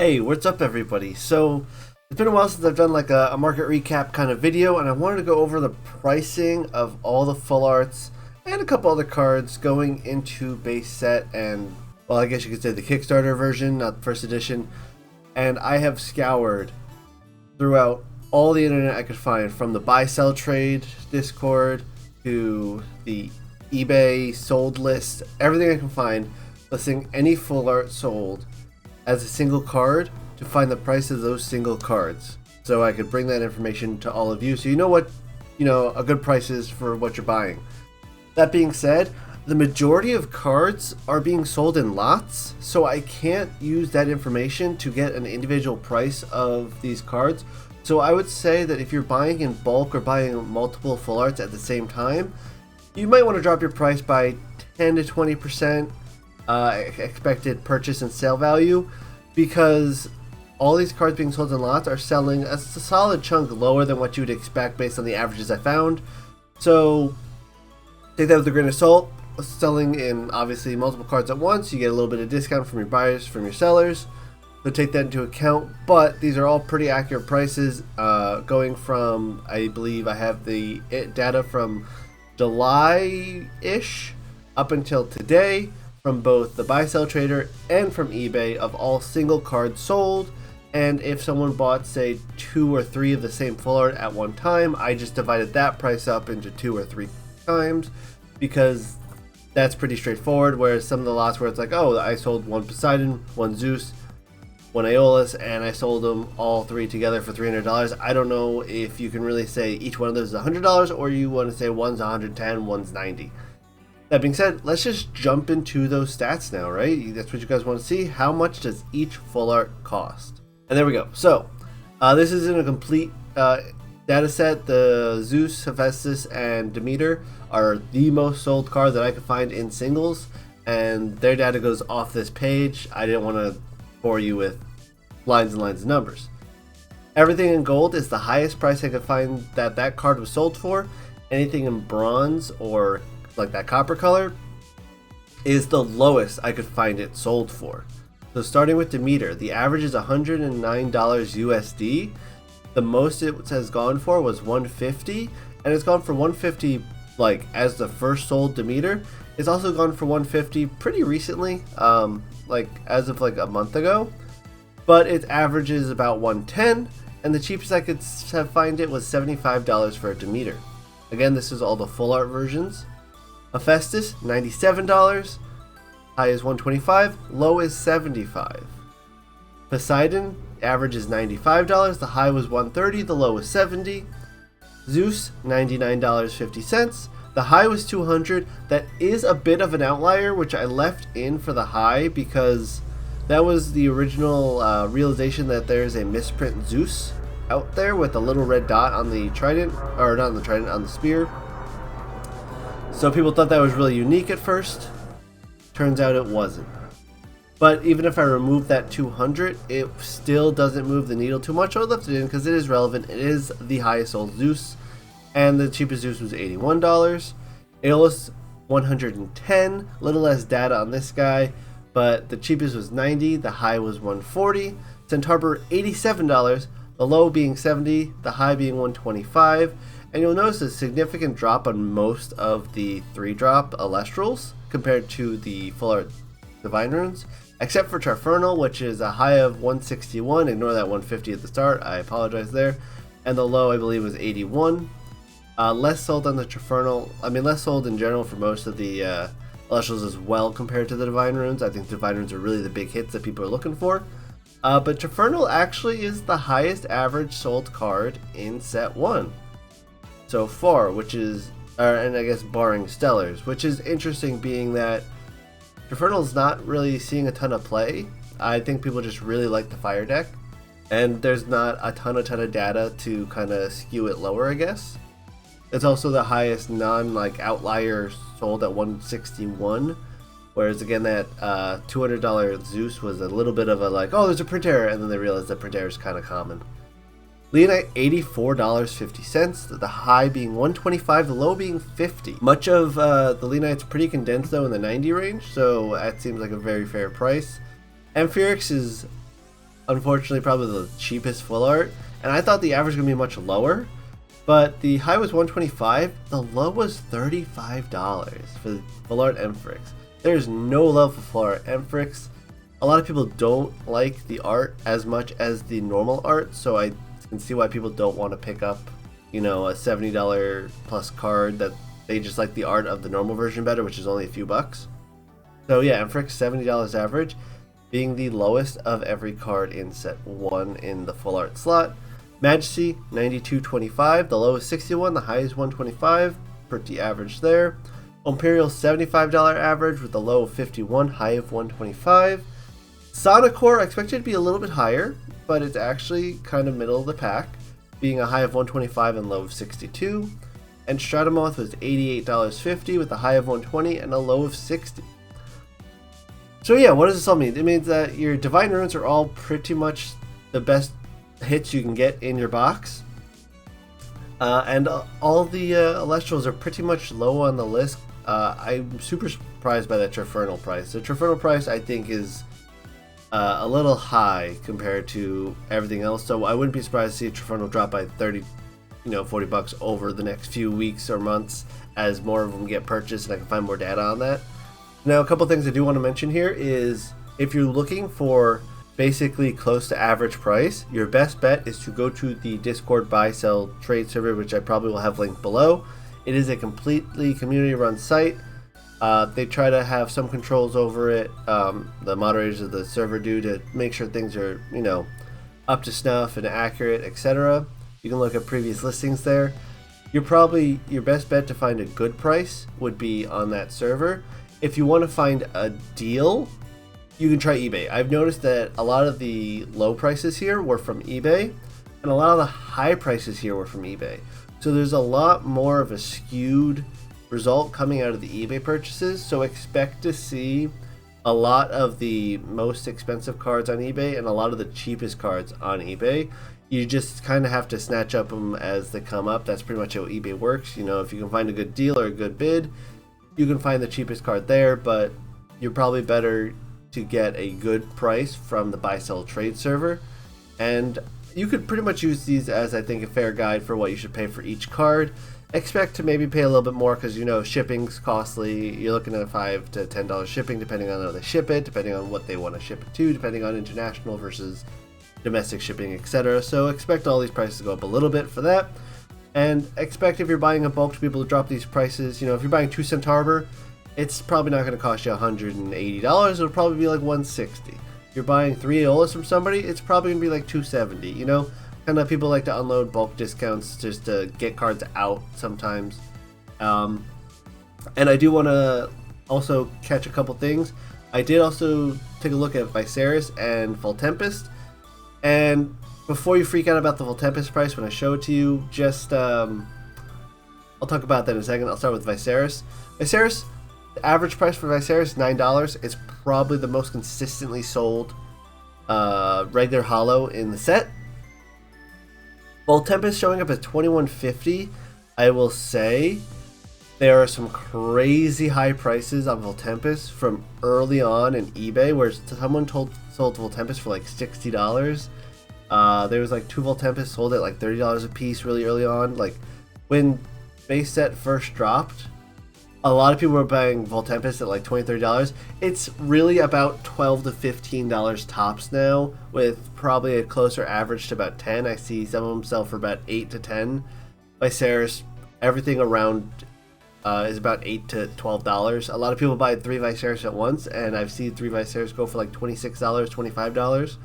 Hey, what's up everybody? So, it's been a while since I've done like a market recap kind of video, and I wanted to go over the pricing of all the full arts and a couple other cards going into base set and, well, I guess you could say the Kickstarter version, not the first edition. And I have scoured throughout all the internet I could find, from the buy sell trade Discord to the eBay sold list, everything I can find listing any full art sold as a single card, to find the price of those single cards, so I could bring that information to all of you, so you know what a good price is for what you're buying. That being said, the majority of cards are being sold in lots, so I can't use that information to get an individual price of these cards. So I would say that if you're buying in bulk or buying multiple full arts at the same time, you might want to drop your price by 10 to 20% expected purchase and sale value, because all these cards being sold in lots are selling a solid chunk lower than what you would expect based on the averages I found. So take that with a grain of salt. Selling in obviously multiple cards at once, you get a little bit of discount from your buyers, from your sellers, so take that into account. But these are all pretty accurate prices, going from, I believe I have the data from July-ish up until today, from both the buy sell trader and from eBay, of all single cards sold. And if someone bought, say, 2 or 3 of the same full art at one time, I just divided that price up into 2 or 3 times, because that's pretty straightforward. Whereas some of the lots where it's like, oh, I sold 1 Poseidon, 1 Zeus, 1 Aeolus, and I sold them all 3 together for $300. I don't know if you can really say each one of those is $100, or you want to say one's 110, one's 90. That being said, let's just jump into those stats now, right? That's what you guys want to see. How much does each full art cost? And there we go. So, this isn't a complete data set. The Zeus, Hephaestus, and Demeter are the most sold card that I could find in singles, and their data goes off this page. I didn't want to bore you with lines and lines of numbers. Everything in gold is the highest price I could find that card was sold for. Anything in bronze, or like that copper color, is the lowest I could find it sold for. So starting with Demeter, the average is $109 USD. The most it has gone for was $150, and it's gone for $150 like as the first sold Demeter. It's also gone for $150 pretty recently, like as of like a month ago, but its average is about $110, and the cheapest I could find it was $75 for a Demeter. Again, this is all the full art versions. Hephaestus, $97, high is $125, low is $75. Poseidon, average is $95, the high was $130, the low was $70. Zeus, $99.50, the high was $200. That is a bit of an outlier, which I left in for the high, because that was the original realization that there's a misprint Zeus out there with a little red dot on the trident, or not on the trident, on the spear. So people thought that was really unique at first. Turns out it wasn't. But even if I remove that 200, it still doesn't move the needle too much. I left it in because it is relevant. It is the highest sold Zeus, and the cheapest Zeus was $81. Aeolus, $110. Little less data on this guy, but the cheapest was $90. The high was $140. Centaur, $87. The low being $70. The high being $125. And you'll notice a significant drop on most of the 3-drop Elestrals compared to the full art Divine Runes, except for Trifernal, which is a high of 161. Ignore that 150 at the start, I apologize there. And the low, I believe, was 81. Less sold on the Trifernal, less sold in general for most of the Elestrals as well compared to the Divine Runes. I think Divine Runes are really the big hits that people are looking for. But Trifernal actually is the highest average sold card in set 1 so far, which is, and I guess barring Stellars, which is interesting, being that Trifernal's not really seeing a ton of play. I think people just really like the fire deck, and there's not a ton of data to kind of skew it lower, I guess. It's also the highest outlier sold at 161, whereas again that $200 Zeus was a little bit of a oh, there's a print error, and then they realized that print error is kind of common. Leonite, $84.50, the high being $125, the low being $50. Much of the Leonite's pretty condensed though in the $90 range, so that seems like a very fair price. Amphirix is unfortunately probably the cheapest full art, and I thought the average was going to be much lower, but the high was 125, the low was $35 for the full art Amphrix. There's no love for full art Amphrix. A lot of people don't like the art as much as the normal art, so I can see why people don't want to pick up, you know, a $70 plus card that they just like the art of the normal version better, which is only a few bucks. So yeah, Amphrix $70 average, being the lowest of every card in set 1 in the full art slot. Majesty $92.25, the low is $61, the high is $125, pretty average there. Imperial $75 average with the low of $51, high of $125. Sonicore I expected to be a little bit higher, but it's actually kind of middle of the pack, being a high of $125 and low of $62. And Stratomoth was $88.50 with a high of $120 and a low of $60. So yeah, what does this all mean? It means that your Divine Runes are all pretty much the best hits you can get in your box. And all the Elestrals are pretty much low on the list. I'm super surprised by that Trifernal price. The Trifernal price I think is a little high compared to everything else, so I wouldn't be surprised to see Trifernal drop by 30, you know, 40 bucks over the next few weeks or months as more of them get purchased and I can find more data on that. Now, a couple things I do want to mention here is if you're looking for basically close to average price, your best bet is to go to the Discord buy sell trade server, which I probably will have linked below. It is a completely community run site. They try to have some controls over it, the moderators of the server do, to make sure things are, you know, up to snuff and accurate, etc. You can look at previous listings there. Your best bet to find a good price would be on that server. If you want to find a deal, you can try eBay. I've noticed that a lot of the low prices here were from eBay, and a lot of the high prices here were from eBay. So there's a lot more of a skewed result coming out of the eBay purchases, so expect to see a lot of the most expensive cards on eBay and a lot of the cheapest cards on eBay. You just kind of have to snatch up them as they come up. That's pretty much how eBay works. You know, if you can find a good deal or a good bid, you can find the cheapest card there, but you're probably better to get a good price from the buy sell trade server. And you could pretty much use these as, I think, a fair guide for what you should pay for each card. Expect to maybe pay a little bit more because, you know, shipping's costly. You're looking at $5 to $10 shipping depending on how they ship it, depending on what they want to ship it to, depending on international versus domestic shipping, etc. So expect all these prices to go up a little bit for that. And expect if you're buying a bulk to be able to drop these prices. You know, if you're buying 2 Centaur, it's probably not going to cost you $180. It'll probably be like $160. If you're buying 3 Aeolus from somebody, it's probably going to be like $270. You know, kind of people like to unload bulk discounts just to get cards out sometimes. And I do want to also catch a couple things. I did also take a look at Vysceris and Voltempest. And before you freak out about the Voltempest price when I show it to you, just I'll talk about that in a second. I'll start with Vysceris. Vysceris, the average price for Vysceris is $9. It's probably the most consistently sold regular holo in the set. Voltempest showing up at $21.50. I will say there are some crazy high prices on Voltempest from early on in eBay, where someone sold Voltempest for like $60. There was like 2 Voltempest sold at like $30 a piece really early on. Like when base set first dropped, a lot of people were buying Voltempest at like $20, $30. It's really about $12 to $15 tops now, with probably a closer average to about 10. I see some of them sell for about 8 to 10. Vysceris, everything around is about $8 to $12. A lot of people buy 3 Vysceris at once, and I've seen 3 Vysceris go for like $26, $25.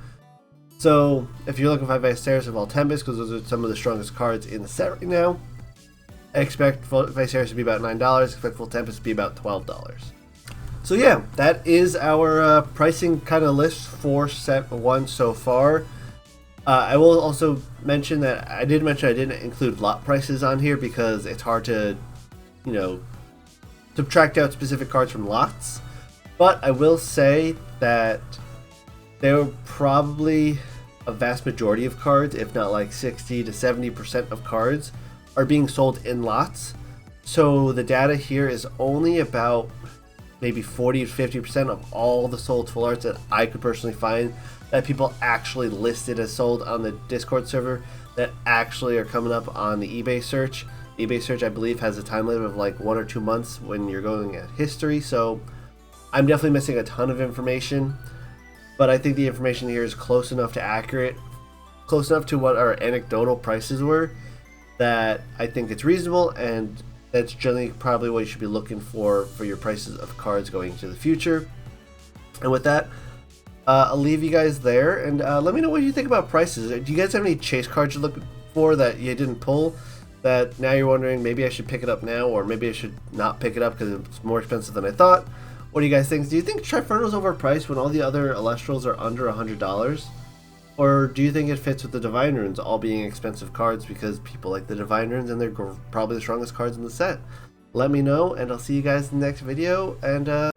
So if you're looking for Vysceris and Voltempest, because those are some of the strongest cards in the set right now, I expect Vysceris to be about $9, expect Voltempest to be about $12. So yeah, that is our pricing kind of list for set 1 so far. I will also mention that I didn't include lot prices on here because it's hard to, you know, subtract out specific cards from lots. But I will say that there were probably a vast majority of cards, if not like 60 to 70% of cards, are being sold in lots. So the data here is only about maybe 40 to 50% of all the sold full arts that I could personally find that people actually listed as sold on the Discord server that actually are coming up on the eBay search. eBay search, I believe, has a time limit of like 1 or 2 months when you're going at history, so I'm definitely missing a ton of information, but I think the information here is close enough to accurate, close enough to what our anecdotal prices were, that I think it's reasonable, and that's generally probably what you should be looking for your prices of cards going into the future. And with that, I'll leave you guys there, and let me know what you think about prices. Do you guys have any chase cards you're looking for that you didn't pull, that now you're wondering maybe I should pick it up now, or maybe I should not pick it up because it's more expensive than I thought? What do you guys think? Do you think Triferno's overpriced when all the other Elestrals are under $100? Or do you think it fits with the Divine Runes all being expensive cards because people like the Divine Runes and they're probably the strongest cards in the set? Let me know, and I'll see you guys in the next video, and